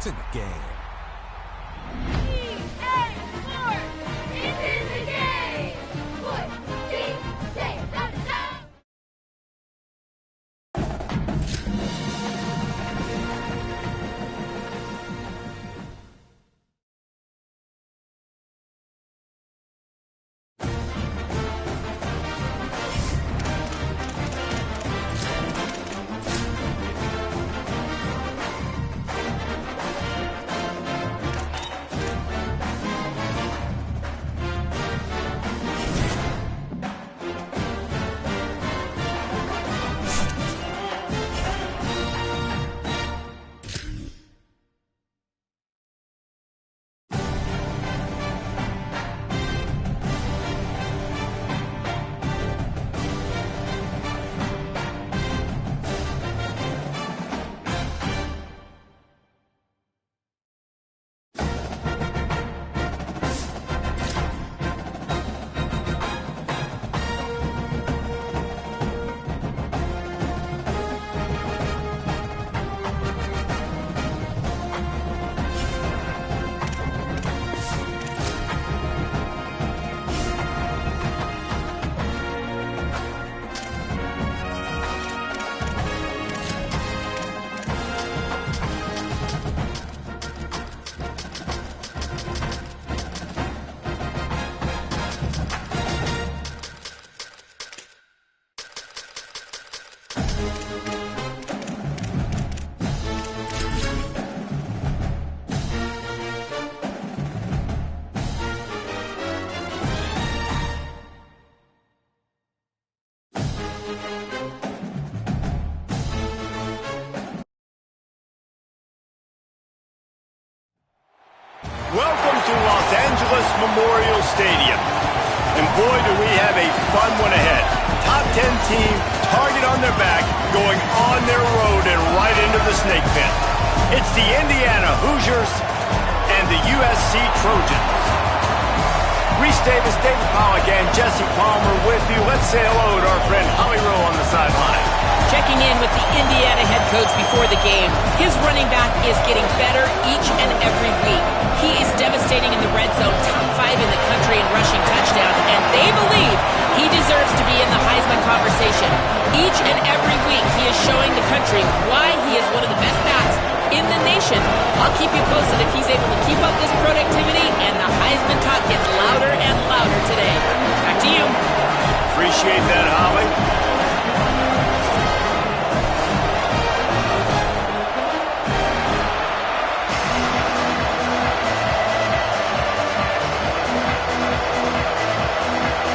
It's in the game. EA Sports is in the game. Sports, team, say, da-da-da. Welcome to Los Angeles Memorial Stadium. And boy, do we have a fun one ahead. Top 10 team, target on their back, going on their road and right into the snake pit. It's the Indiana Hoosiers and the USC Trojans. Reese Davis, David Pollack, and Jesse Palmer with you. Let's say hello to our friend Holly Rowe on the sideline. Checking in with the Indiana head coach before the game. His running back is getting better each and every week. He is devastating in the red zone, top 5 in the country in rushing touchdowns, and they believe he deserves to be in the Heisman conversation. Each and every week he is showing the country why he is one of the best backs in the nation. I'll keep you posted if he's able to keep up this productivity, and the Heisman talk gets louder and louder today. Back to you. Appreciate that, Holly.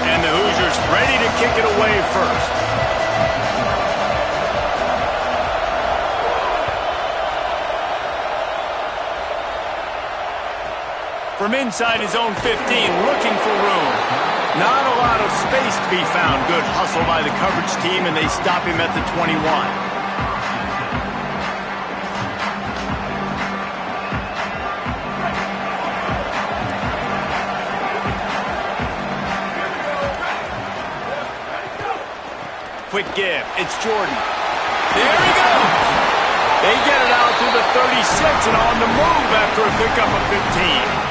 And the Hoosiers ready to kick it away first. From inside his own 15, looking for room. Not a lot of space to be found. Good hustle by the coverage team, and they stop him at the 21. Quick give. It's Jordan. There he goes. They get it out to the 36 and on the move after a pickup of 15.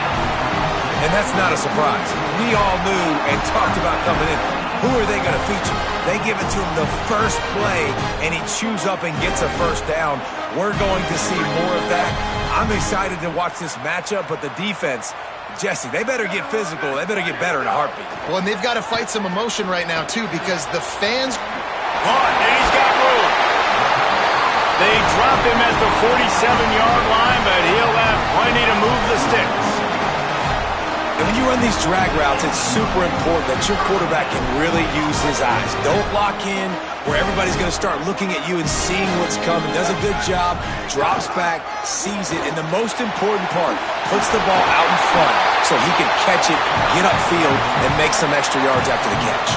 And that's not a surprise. We all knew and talked about coming in. Who are they going to feature? They give it to him the first play, and he chews up and gets a first down. We're going to see more of that. I'm excited to watch this matchup, but the defense, Jesse, they better get physical. They better get better in a heartbeat. Well, and they've got to fight some emotion right now, too, because the fans... And he's got room. They drop him at the 47-yard line, but he'll have plenty to move the sticks. And when you run these drag routes, it's super important that your quarterback can really use his eyes. Don't lock in where everybody's going to start looking at you and seeing what's coming. Does a good job, drops back, sees it, and the most important part, puts the ball out in front so he can catch it, get upfield, and make some extra yards after the catch.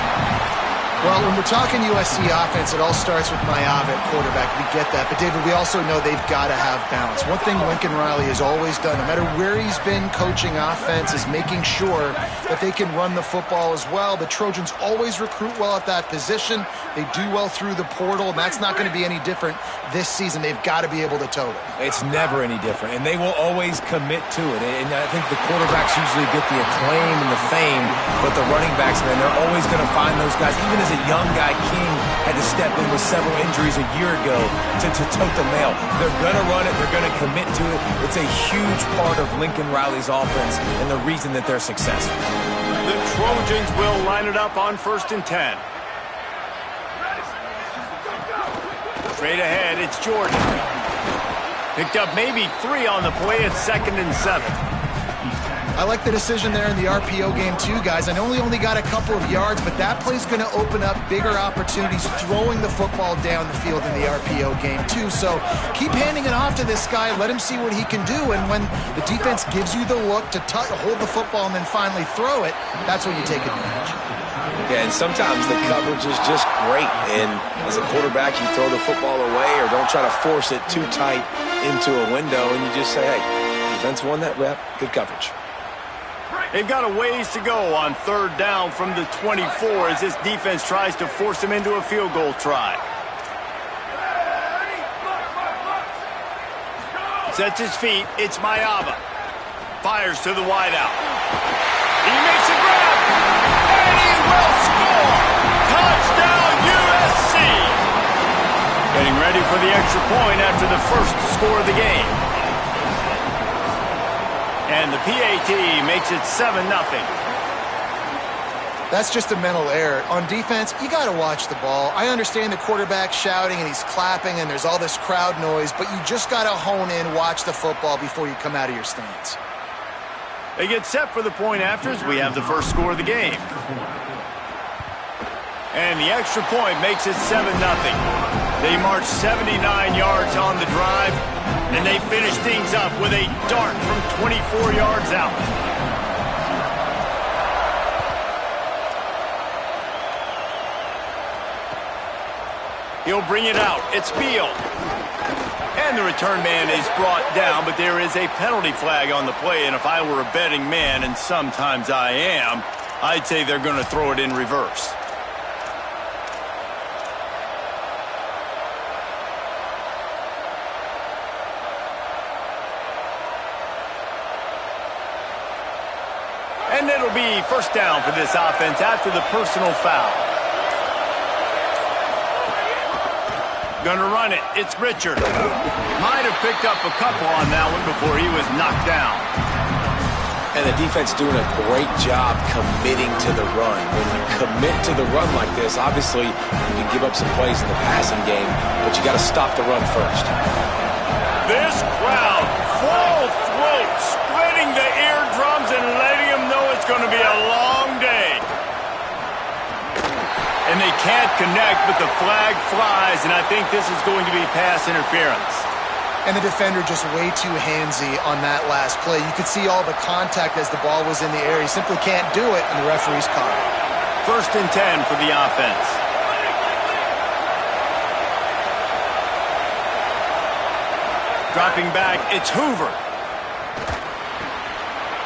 Well, when we're talking USC offense, it all starts with Mayav at quarterback. We get that. But, David, we also know they've got to have balance. One thing Lincoln Riley has always done, no matter where he's been coaching offense, is making sure that they can run the football as well. The Trojans always recruit well at that position. They do well through the portal, and that's not going to be any different this season. They've got to be able to total. It's never any different, and they will always commit to it. And I think the quarterbacks usually get the acclaim and the fame, but the running backs, man, they're always going to find those guys. Even as a young guy, King had to step in with several injuries a year ago to tote the mail. They're going to run it. They're going to commit to it. It's a huge part of Lincoln Riley's offense and the reason that they're successful. The Trojans will line it up on 1st and 10. Straight ahead, it's Jordan. Picked up maybe 3 on the play at 2nd and 7. I like the decision there in the RPO game too, guys. I know he only got a couple of yards, but that play's going to open up bigger opportunities throwing the football down the field in the RPO game too. So keep handing it off to this guy. Let him see what he can do. And when the defense gives you the look to hold the football and then finally throw it, that's when you take advantage. Yeah, and sometimes the coverage is just great. And as a quarterback, you throw the football away or don't try to force it too tight into a window, and you just say, hey, defense won that rep, good coverage. They've got a ways to go on 3rd down from the 24 as this defense tries to force them into a field goal try. Sets his feet. It's Mayava. Fires to the wideout. He makes a grab. And he will score. Touchdown USC. Getting ready for the extra point after the first score of the game. And the PAT makes it 7-0. That's just a mental error. On defense, you got to watch the ball. I understand the quarterback shouting and he's clapping and there's all this crowd noise, but you just got to hone in, watch the football before you come out of your stance. They get set for the point after as we have the first score of the game. And the extra point makes it 7-0. They march 79 yards on the drive, and they finish things up with a dart from 24 yards out. He'll bring it out. It's Beal. And the return man is brought down, but there is a penalty flag on the play, and if I were a betting man, and sometimes I am, I'd say they're going to throw it in reverse. And it'll be first down for this offense after the personal foul. Gonna run it. It's Richard. Might have picked up a couple on that one before he was knocked down. And the defense doing a great job committing to the run. When you commit to the run like this, obviously you can give up some plays in the passing game, but you got to stop the run first. This crowd, full throat, splitting the eardrums and letting them know it's going to be a long day. And they can't connect, but the flag flies, and I think this is going to be pass interference. And the defender just way too handsy on that last play. You could see all the contact as the ball was in the air. He simply can't do it, and the referee's caught it. 1st and 10 for the offense. Dropping back, it's Hoover.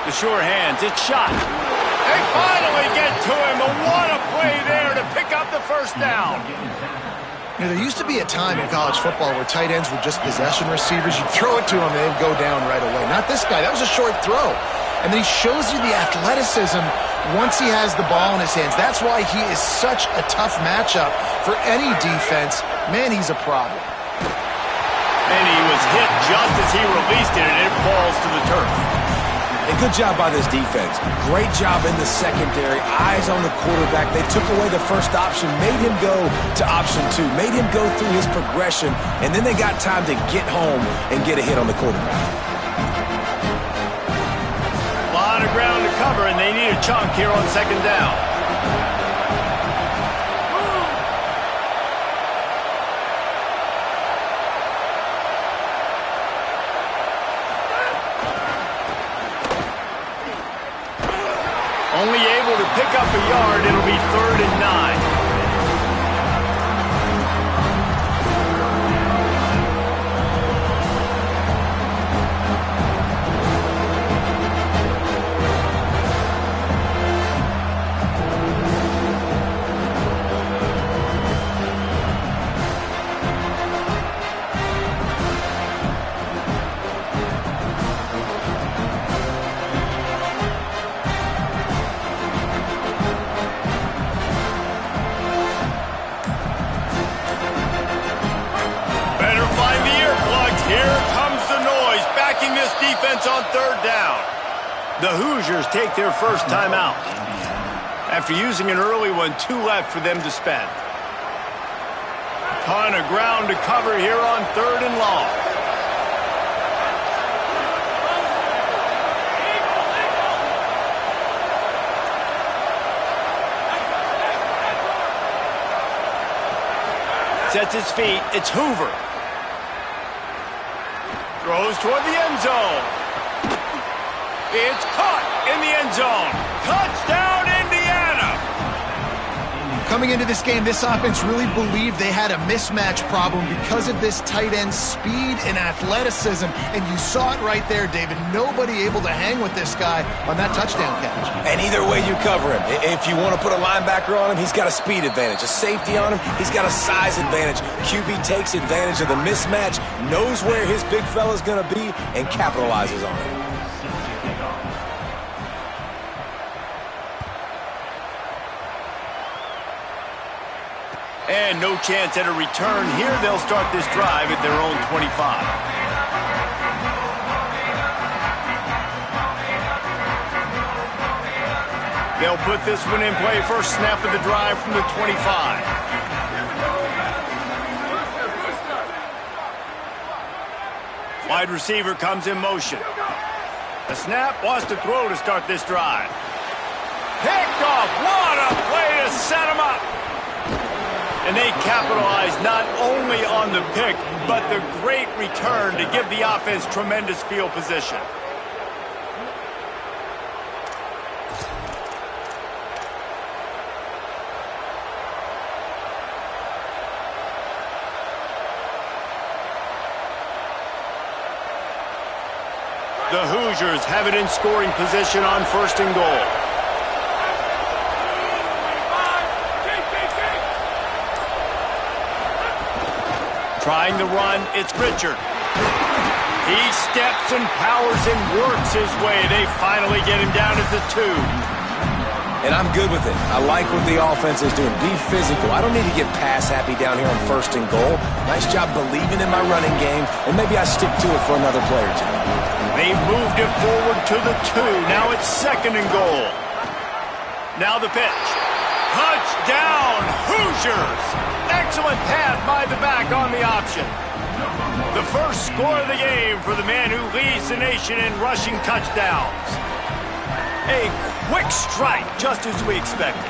The sure hands, it's shot. They finally get to him, but what a play there to pick up the first down. You know, there used to be a time in college football where tight ends were just possession receivers. You'd throw it to him and they'd go down right away. Not this guy. That was a short throw. And then he shows you the athleticism once he has the ball in his hands. That's why he is such a tough matchup for any defense. Man, he's a problem. And he was hit just as he released it, and it falls to the turf. And good job by this defense. Great job in the secondary. Eyes on the quarterback. They took away the first option, made him go to option 2, made him go through his progression, and then they got time to get home and get a hit on the quarterback. A lot of ground to cover, and they need a chunk here on 2nd down. Only able to pick up a yard. It'll be 3rd and 9. The Hoosiers take their first timeout. After using an early one, 2 left for them to spend. Ton of ground to cover here on 3rd and long. Sets his feet. It's Hoover. Throws toward the end zone. It's caught in the end zone. Touchdown, Indiana! Coming into this game, this offense really believed they had a mismatch problem because of this tight end speed and athleticism. And you saw it right there, David. Nobody able to hang with this guy on that touchdown catch. And either way you cover him. If you want to put a linebacker on him, he's got a speed advantage. A safety on him, he's got a size advantage. QB takes advantage of the mismatch, knows where his big fella's going to be, and capitalizes on it. And no chance at a return here. They'll start this drive at their own 25. They'll put this one in play. First snap of the drive from the 25. Wide receiver comes in motion. The snap wants to throw to start this drive. Picked off. What a play to set him up. And they capitalize not only on the pick, but the great return to give the offense tremendous field position. The Hoosiers have it in scoring position on 1st and goal. Trying the run, it's Richard. He steps and powers and works his way. They finally get him down at the 2. And I'm good with it. I like what the offense is doing. Be physical. I don't need to get pass happy down here on 1st and goal. Nice job believing in my running game, and maybe I stick to it for another play or 2. They moved it forward to the 2. Now it's 2nd and goal. Now the pitch. Touchdown, Hoosiers! Excellent pass by the back on the option. The first score of the game for the man who leads the nation in rushing touchdowns. A quick strike, just as we expected.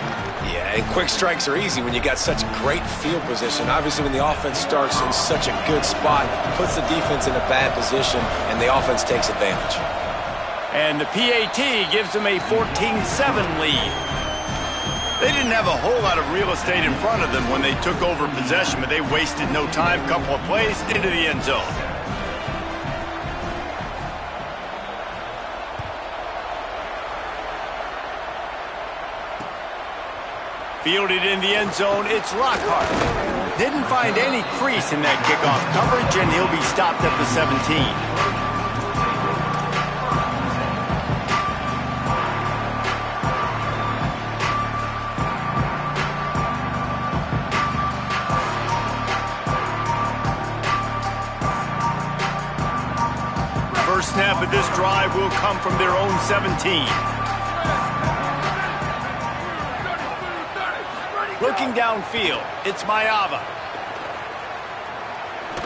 Yeah, and quick strikes are easy when you got such great field position. Obviously, when the offense starts in such a good spot, puts the defense in a bad position, and the offense takes advantage. And the PAT gives them a 14-7 lead. They didn't have a whole lot of real estate in front of them when they took over possession, but they wasted no time. Couple of plays into the end zone. Fielded in the end zone, it's Lockhart. Didn't find any crease in that kickoff coverage, and he'll be stopped at the 17. First snap of this drive will come from their own 17. Looking downfield, it's Mayava.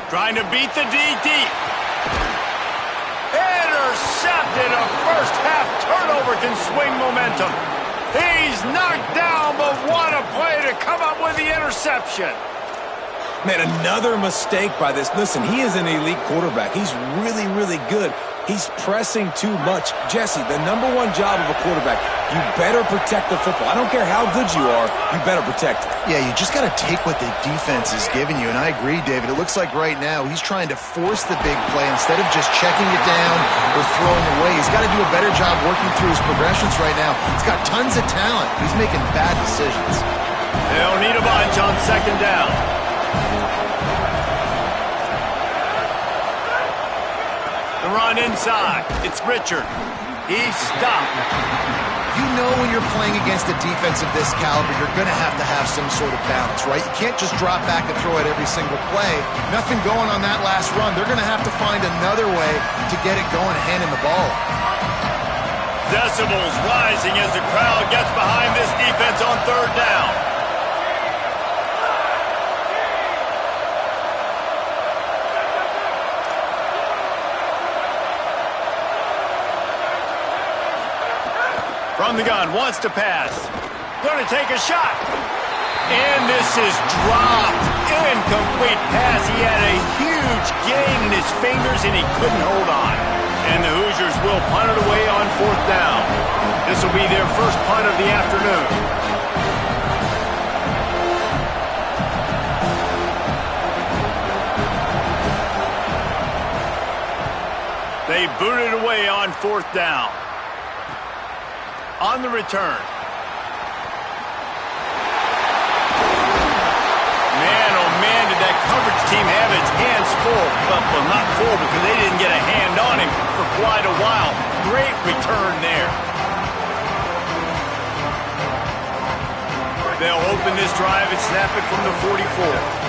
Trying to beat the DT. Intercepted. A first half turnover can swing momentum. He's knocked down, but what a play to come up with the interception. Man, another mistake by this. Listen, he is an elite quarterback. He's really, really good. He's pressing too much. Jesse, the #1 job of a quarterback, you better protect the football. I don't care how good you are, you better protect it. Yeah, you just got to take what the defense is giving you, and I agree, David. It looks like right now he's trying to force the big play instead of just checking it down or throwing away. He's got to do a better job working through his progressions right now. He's got tons of talent. He's making bad decisions. They'll need a bunch on 2nd down. The run inside. It's Richard. He's stopped. You know when you're playing against a defense of this caliber, you're going to have some sort of balance, right? You can't just drop back and throw it every single play. Nothing going on that last run. They're going to have to find another way to get it going and handing the ball. Decibels rising as the crowd gets behind this defense on third down. From the gun, wants to pass. Going to take a shot. And this is dropped. Incomplete pass. He had a huge gain in his fingers and he couldn't hold on. And the Hoosiers will punt it away on fourth down. This will be their first punt of the afternoon. They boot it away on fourth down. On the return. Man, oh man, did that coverage team have its hands full. Well, not full because they didn't get a hand on him for quite a while. Great return there. They'll open this drive and snap it from the 44.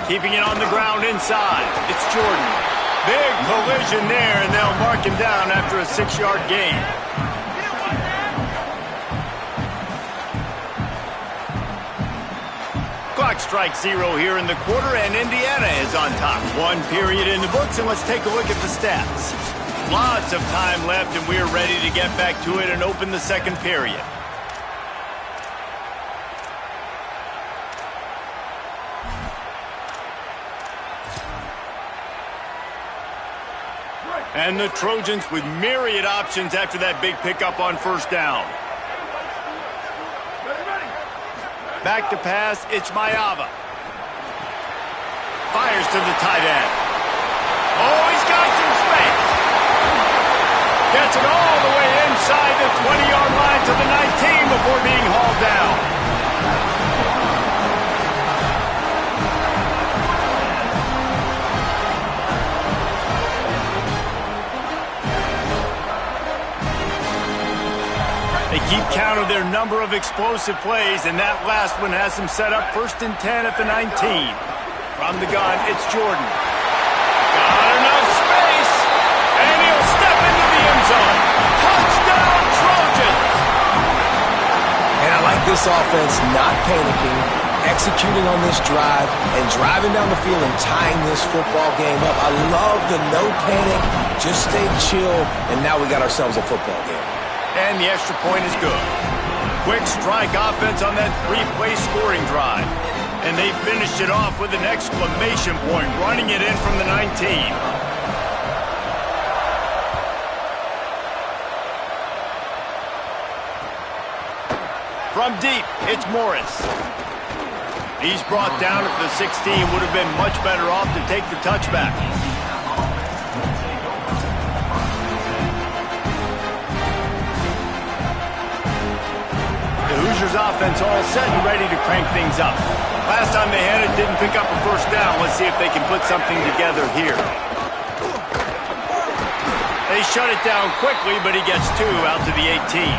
Keeping it on the ground inside. It's Jordan. Big collision there, and they'll mark him down after a 6-yard gain. Clock strikes 0 here in the quarter, and Indiana is on top. 1 period in the books, and let's take a look at the stats. Lots of time left, and we're ready to get back to it and open the second period. And the Trojans with myriad options after that big pickup on first down. Back to pass, it's Mayava. Fires to the tight end. Oh, he's got some space. Gets it all the way inside the 20-yard line to the 19 before being hauled down. They keep count of their number of explosive plays, and that last one has them set up 1st and 10 at the 19. From the gun, it's Jordan. Got enough space, and he'll step into the end zone. Touchdown, Trojans! And I like this offense not panicking, executing on this drive, and driving down the field and tying this football game up. I love the no panic, just stay chill, and now we got ourselves a football game. And the extra point is good. Quick strike offense on that 3-play scoring drive. And they finished it off with an exclamation point, running it in from the 19. From deep, it's Morris. He's brought down at the 16. Would have been much better off to take the touchback. Hoosiers offense all set and ready to crank things up. Last time they had it, didn't pick up a first down. Let's see if they can put something together here. They shut it down quickly, but he gets 2 out to the 18.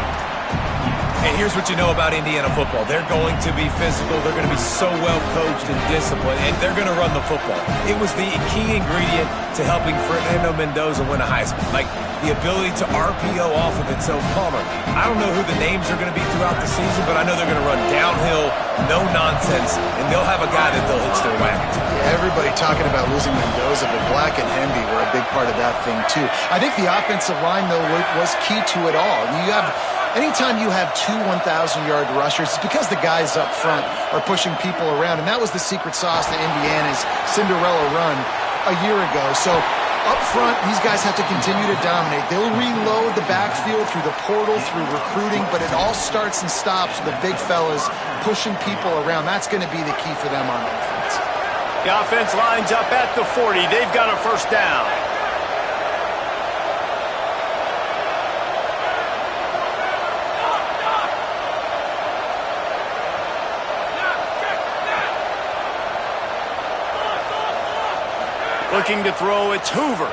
And here's what you know about Indiana football. They're going to be physical. They're going to be so well coached and disciplined, and they're going to run the football. It was the key ingredient to helping Fernando Mendoza win a Heisman. Like the ability to RPO off of it. So, Palmer, I don't know who the names are going to be throughout the season, but I know they're going to run downhill, no nonsense, and they'll have a guy that they'll hitch their wagon to. Yeah, everybody talking about losing Mendoza, but Black and Hemby were a big part of that thing, too. I think the offensive line, though, was key to it all. Anytime you have 2 1,000-yard rushers, it's because the guys up front are pushing people around, and that was the secret sauce to Indiana's Cinderella run a year ago. So up front, these guys have to continue to dominate. They'll reload the backfield through the portal, through recruiting, but it all starts and stops with the big fellas pushing people around. That's going to be the key for them on offense. The offense lines up at the 40. They've got a first down. Looking to throw, it's Hoover.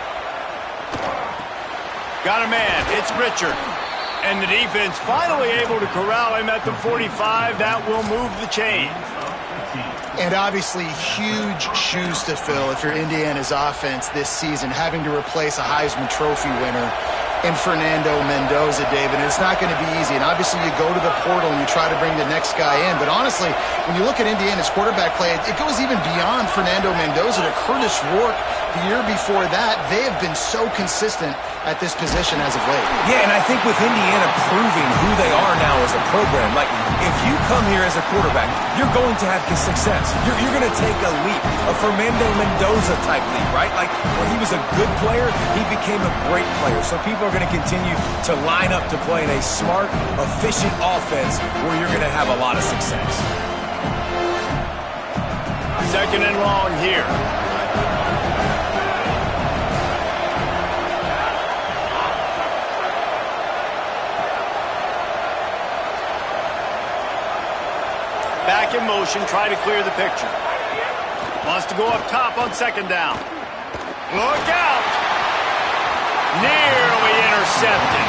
Got a man, it's Richard. And the defense finally able to corral him at the 45. That will move the chain. And obviously, huge shoes to fill if you're Indiana's offense this season, having to replace a Heisman Trophy winner in Fernando Mendoza, David. And it's not going to be easy. And obviously, you go to the portal and you try to bring the next guy in. But honestly, when you look at Indiana's quarterback play, it goes even beyond Fernando Mendoza to Curtis Rourke the year before that. They have been so consistent at this position as of late. Yeah, and I think with Indiana proving who they are now as a program, like if you come here as a quarterback, you're going to have success. You're going to take a leap, a Fernando Mendoza type leap, right? Like where he was a good player, he became a great player. So people are going to continue to line up to play in a smart, efficient offense where you're going to have a lot of success. Second and long here. Back in motion, try to clear the picture. Wants to go up top on second down. Look out! Nearly intercepted.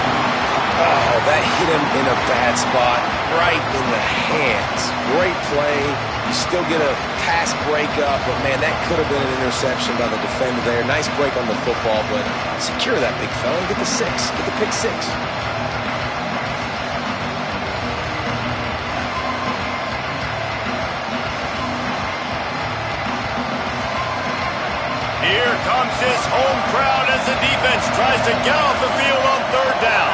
Oh, that hit him in a bad spot, right in the hands. Great play. You still get a pass breakup, but man, that could have been an interception by the defender there. Nice break on the football, but secure that big fella. Get the six. Get the pick six. Here comes this home crowd as the defense tries to get off the field on third down.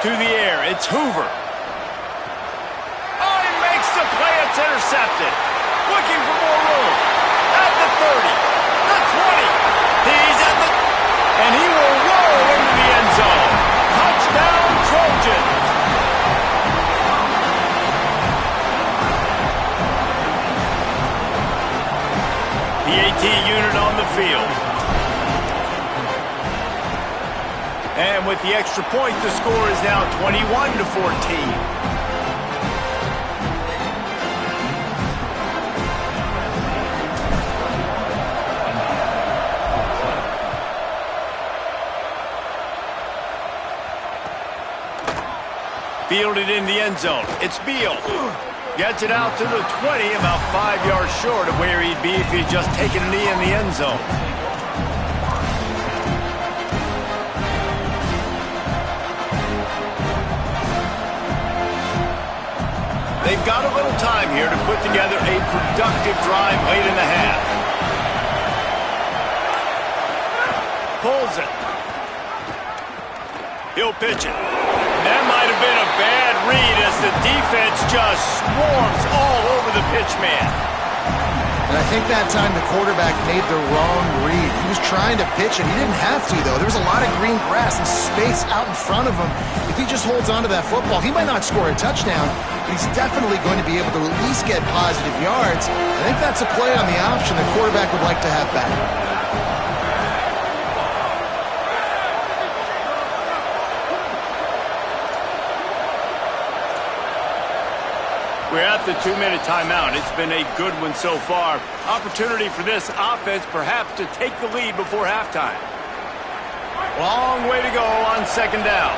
To the air, it's Hoover. Oh, he makes the play, it's intercepted. Looking for more room. At the 30, the 20. He's at the... And he will roll into the end zone. Touchdown, Trojans. The AT unit on the field. And with the extra point, the score is now 21-14. Fielded in the end zone. It's Beal. Gets it out to the 20, about 5 yards short of where he'd be if he'd just taken a knee in the end zone. They've got a little time here to put together a productive drive late in the half. Pulls it. He'll pitch it. That might have been a bad read as the defense just swarms all over the pitch man. And I think that time the quarterback made the wrong read. He was trying to pitch it. He didn't have to, though. There was a lot of green grass and space out in front of him. If he just holds onto that football, he might not score a touchdown, but he's definitely going to be able to at least get positive yards. I think that's a play on the option the quarterback would like to have back. We're at the 2-minute timeout. It's been a good one so far. Opportunity for this offense perhaps to take the lead before halftime. Long way to go on second down.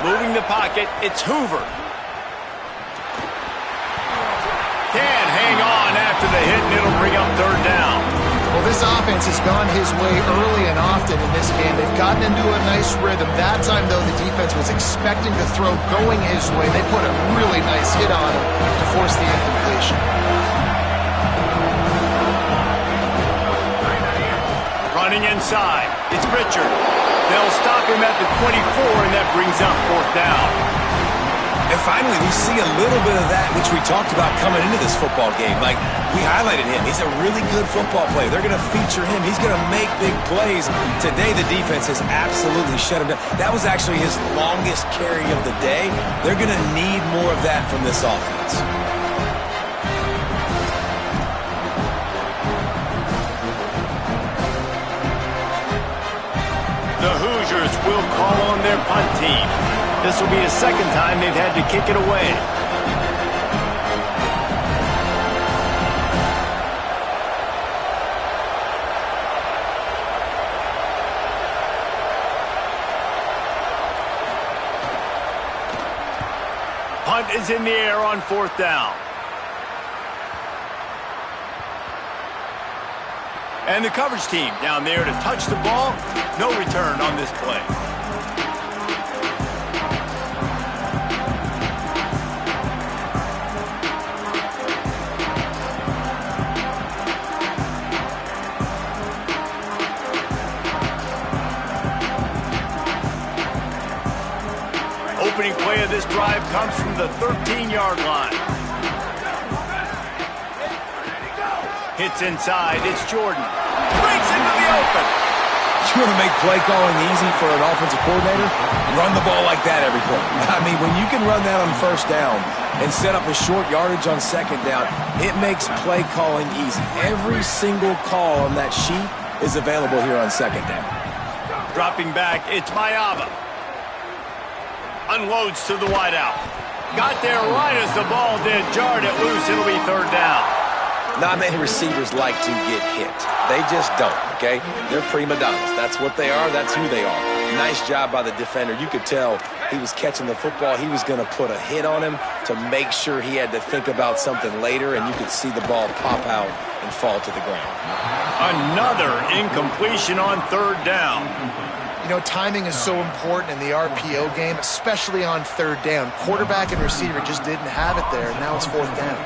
Moving the pocket, it's Hoover. Can't hang on after the hit, and it'll bring up third down. Well, this offense has gone his way early and often in this game. They've gotten into a nice rhythm. That time, though, the defense was expecting to throw going his way. They put a really nice hit on him to force the incompletion. Running inside, it's Richard. They'll stop him at the 24, and that brings up fourth down. And finally, we see a little bit of that, which we talked about coming into this football game. Like, we highlighted him. He's a really good football player. They're going to feature him. He's going to make big plays. Today, the defense has absolutely shut him down. That was actually his longest carry of the day. They're going to need more of that from this offense. The Hoosiers will call on their punt team. This will be the second time they've had to kick it away. Punt is in the air on 4th down. And the coverage team down there to touch the ball. No return on this play. Opening play of this drive comes from the 13-yard line. Hits inside. It's Jordan. Breaks into the open. You want to make play calling easy for an offensive coordinator? Run the ball like that every play. I mean, when you can run that on 1st down and set up a short yardage on 2nd down, it makes play calling easy. Every single call on that sheet is available here on 2nd down. Dropping back, it's Mayava. Unloads to the wideout. Got there right as the ball did. Jarred it loose. It'll be 3rd down. Not many receivers like to get hit. They just don't, okay? They're prima donnas. That's what they are. That's who they are. Nice job by the defender. You could tell he was catching the football. He was going to put a hit on him to make sure he had to think about something later, and you could see the ball pop out and fall to the ground. Another incompletion on 3rd down. You know, timing is so important in the RPO game, especially on 3rd down. Quarterback and receiver just didn't have it there, and now it's 4th down.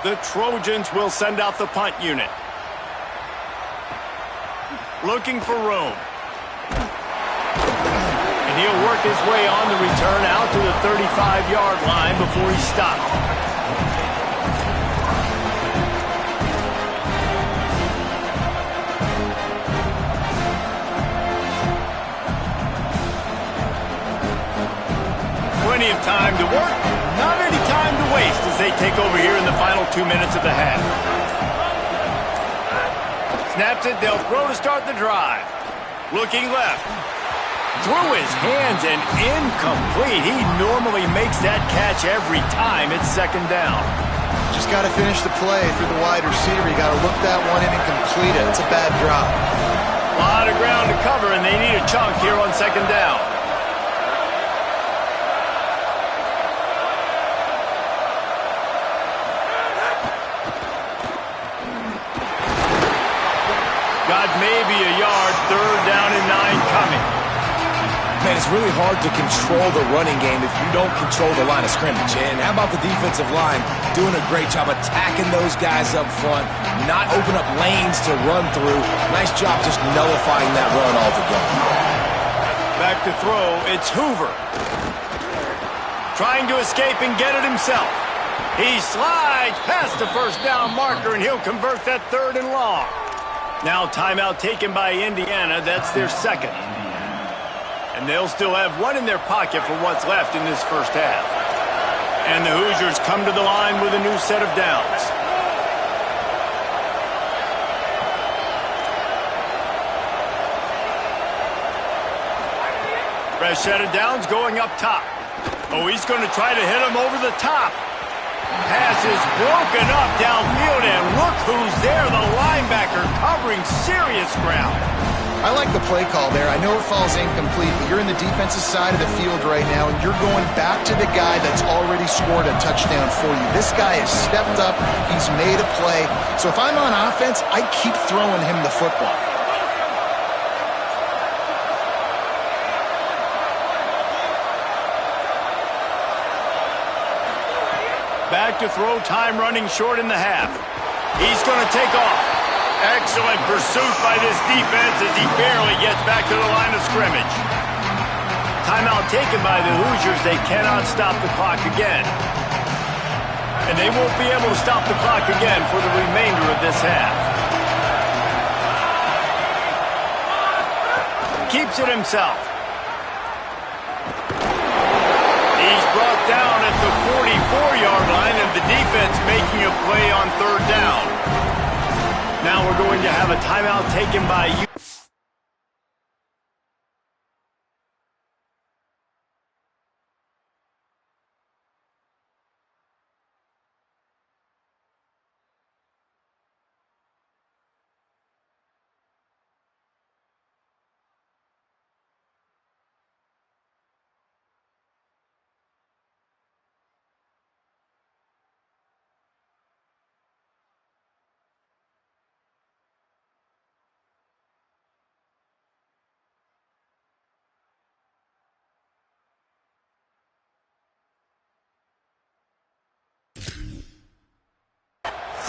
The Trojans will send out the punt unit. Looking for room. And he'll work his way on the return out to the 35-yard line before he stopped. Plenty of time to work, not any time to waste as they take over here in the final 2 minutes of the half. Snaps it, they'll throw to start the drive. Looking left. Through his hands and incomplete. He normally makes that catch every time. It's 2nd down. Just got to finish the play through the wide receiver. You got to look that one in and complete it. It's a bad drop. A lot of ground to cover, and they need a chunk here on 2nd down. Got maybe a yard, 3rd down and 9 coming. Man, it's really hard to control the running game if you don't control the line of scrimmage. And how about the defensive line doing a great job attacking those guys up front, not open up lanes to run through. Nice job just nullifying that run altogether. Back to throw, it's Hoover. Trying to escape and get it himself. He slides past the 1st down marker, and he'll convert that 3rd and long. Now timeout taken by Indiana. That's their 2nd. And they'll still have one in their pocket for what's left in this 1st half. And the Hoosiers come to the line with a new set of downs. Fresh set of downs going up top. Oh, he's going to try to hit him over the top. Pass is broken up downfield, and look who's there, the linebacker covering serious ground. I like the play call there. I know it falls incomplete, but you're in the defensive side of the field right now, and you're going back to the guy that's already scored a touchdown for you. This guy has stepped up. He's made a play. So if I'm on offense, I keep throwing him the football. Back to throw, time running short in the half. He's going to take off. Excellent pursuit by this defense as he barely gets back to the line of scrimmage. Timeout taken by the Hoosiers. They cannot stop the clock again. And they won't be able to stop the clock again for the remainder of this half. Keeps it himself. He's brought down at the 44-yard line, and the defense making a play on 3rd down. Now we're going to have a timeout taken by you.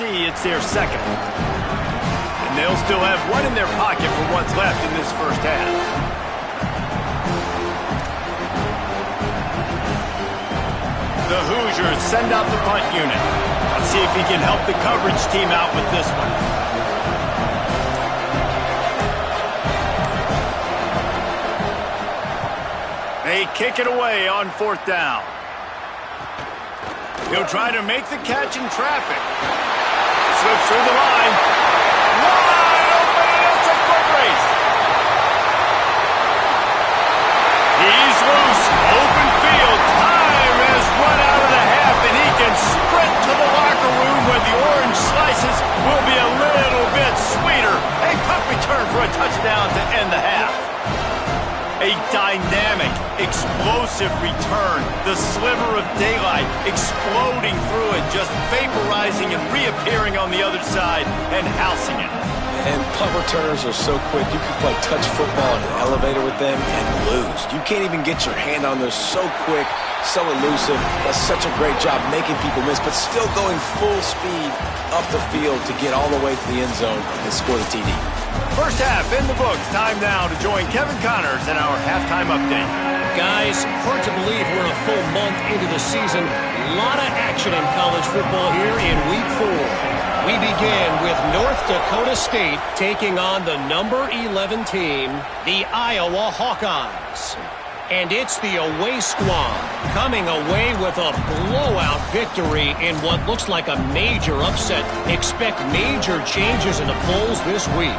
see it's their second. And they'll still have one in their pocket for what's left in this first half. The Hoosiers send out the punt unit. Let's see if he can help the coverage team out with this one. They kick it away on fourth down. He'll try to make the catch in traffic. Slips through the line. Wide open, and it's a foot race. He's loose. Open field. Time has run out of the half, and he can sprint to the locker room where the orange slices will be a little bit sweeter. A punt return for a touchdown to end the half. A dynamic, explosive return. The sliver of daylight exploding through it, just vaporizing and reappearing on the other side and housing it. And punt returners are so quick. You can play touch football in an elevator with them and lose. You can't even get your hand on them. So quick, so elusive. Does such a great job making people miss, but still going full speed up the field to get all the way to the end zone and score the TD. First half in the books. Time now to join Kevin Connors in our halftime update. Guys, hard to believe we're a full month into the season. A lot of action in college football here in Week 4. We begin with North Dakota State taking on the number 11 team, the Iowa Hawkeyes. And it's the away squad coming away with a blowout victory in what looks like a major upset. Expect major changes in the polls this week.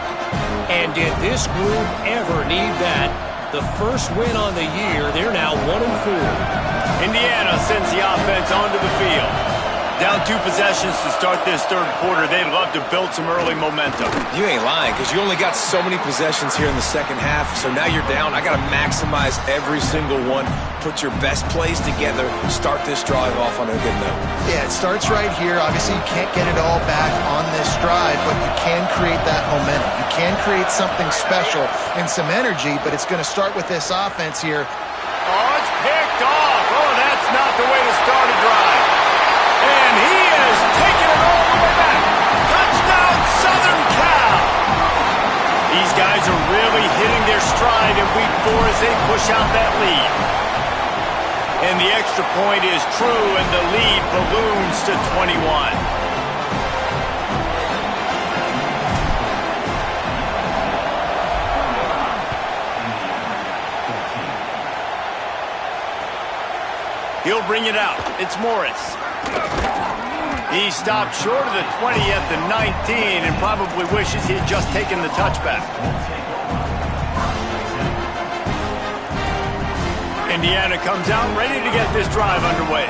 And did this group ever need that? The first win on the year, they're now 1-4. Indiana sends the offense onto the field. Down 2 possessions to start this third quarter. They'd love to build some early momentum. You ain't lying, because you only got so many possessions here in the second half, so now you're down. I got to maximize every single one, put your best plays together, start this drive off on a good note. Yeah, it starts right here. Obviously, you can't get it all back on this drive, but you can create that momentum. You can create something special and some energy, but it's going to start with this offense here. Oh, it's picked off. Oh, that's not the way to start a drive. And he has taken it all the way back. Touchdown, Southern Cal. These guys are really hitting their stride in Week 4 as they push out that lead. And the extra point is true, and the lead balloons to 21. He'll bring it out. It's Morris. He stopped short of the 20 at the 19 and probably wishes he had just taken the touchback. Indiana comes out ready to get this drive underway.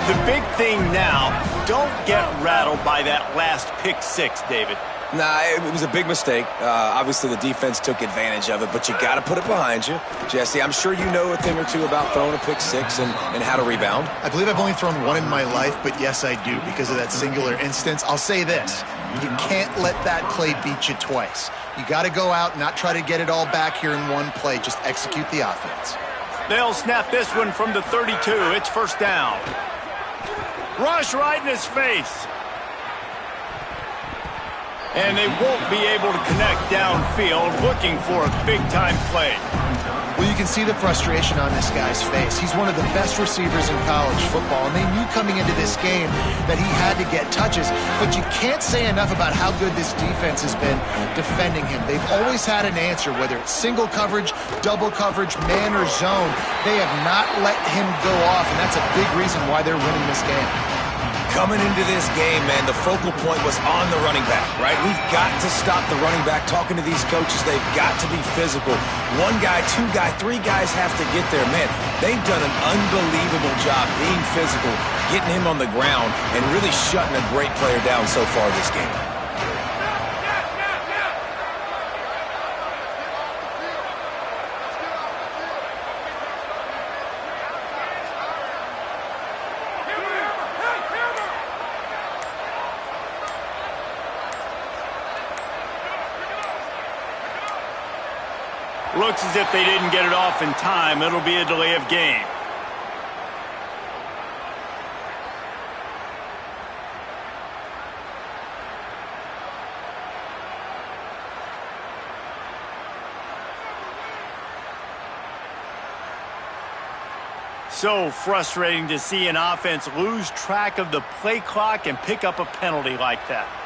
The big thing now, don't get rattled by that last pick 6, David. Nah, it was a big mistake. Obviously, the defense took advantage of it, but you got to put it behind you. Jesse, I'm sure you know a thing or two about throwing a pick 6 and how to rebound. I believe I've only thrown one in my life, but yes, I do because of that singular instance. I'll say this. You can't let that play beat you twice. You got to go out and not try to get it all back here in one play. Just execute the offense. They'll snap this one from the 32. It's first down. Rush right in his face. And they won't be able to connect downfield, looking for a big-time play. Well, you can see the frustration on this guy's face. He's one of the best receivers in college football, and they knew coming into this game that he had to get touches. But you can't say enough about how good this defense has been defending him. They've always had an answer, whether it's single coverage, double coverage, man, or zone. They have not let him go off, and that's a big reason why they're winning this game. Coming into this game, man, the focal point was on the running back, right? We've got to stop the running back. Talking to these coaches, they've got to be physical. 1 guy, 2 guy, 3 guys have to get there. Man, they've done an unbelievable job being physical, getting him on the ground, and really shutting a great player down so far this game. Looks as if they didn't get it off in time. It'll be a delay of game. So frustrating to see an offense lose track of the play clock and pick up a penalty like that.